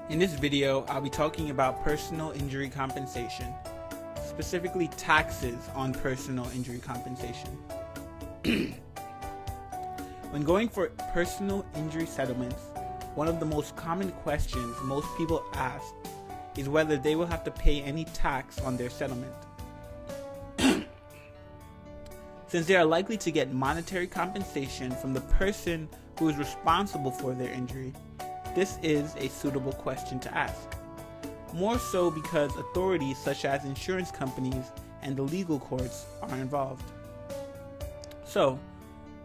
In this video, I'll be talking about personal injury compensation, specifically taxes on personal injury compensation. When going for personal injury settlements, one of the most common questions most people ask is whether they will have to pay any tax on their settlement. Since they are likely to get monetary compensation from the person who is responsible for their injury, this is a suitable question to ask. More so because authorities such as insurance companies and the legal courts are involved. So,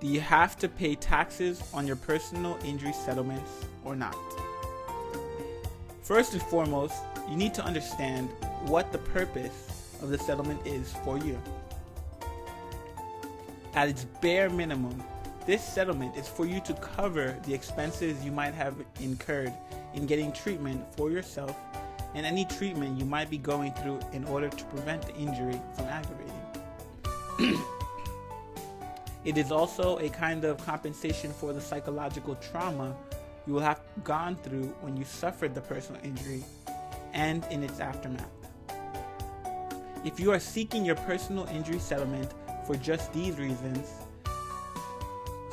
do you have to pay taxes on your personal injury settlements or not? First and foremost, you need to understand what the purpose of the settlement is for you. At its bare minimum, this settlement is for you to cover the expenses you might have incurred in getting treatment for yourself and any treatment you might be going through in order to prevent the injury from aggravating. It is also a kind of compensation for the psychological trauma you will have gone through when you suffered the personal injury and in its aftermath. If you are seeking your personal injury settlement for just these reasons,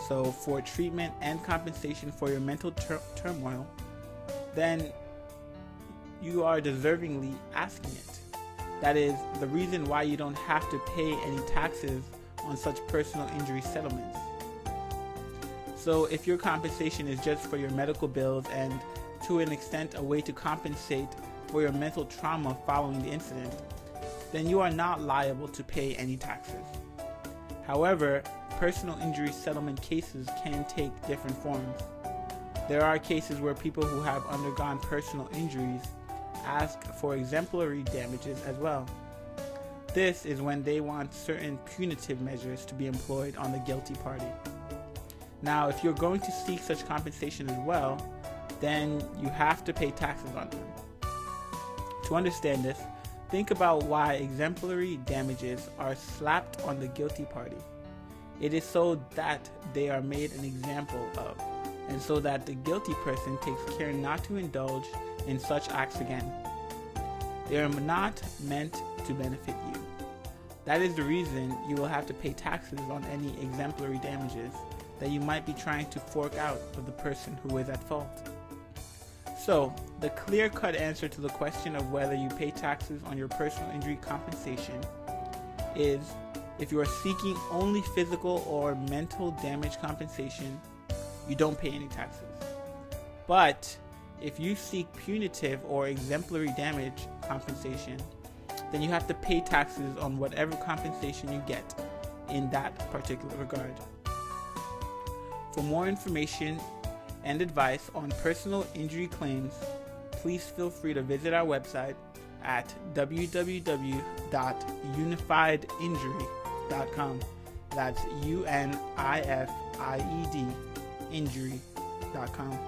so for treatment and compensation for your mental turmoil, then you are deservingly asking it. That is the reason why you don't have to pay any taxes on such personal injury settlements. So if your compensation is just for your medical bills and to an extent a way to compensate for your mental trauma following the incident, then you are not liable to pay any taxes. However, personal injury settlement cases can take different forms. There are cases where people who have undergone personal injuries ask for exemplary damages as well. This is when they want certain punitive measures to be employed on the guilty party. Now, if you're going to seek such compensation as well, then you have to pay taxes on them. To understand this, think about why exemplary damages are slapped on the guilty party. It is so that they are made an example of, and so that the guilty person takes care not to indulge in such acts again. They are not meant to benefit you. That is the reason you will have to pay taxes on any exemplary damages that you might be trying to fork out of the person who is at fault. So, the clear-cut answer to the question of whether you pay taxes on your personal injury compensation is if you are seeking only physical or mental damage compensation, you don't pay any taxes. But if you seek punitive or exemplary damage compensation, then you have to pay taxes on whatever compensation you get in that particular regard. For more information and advice on personal injury claims, please feel free to visit our website at www.unifiedinjury.com. That's UNIFIED injury.com.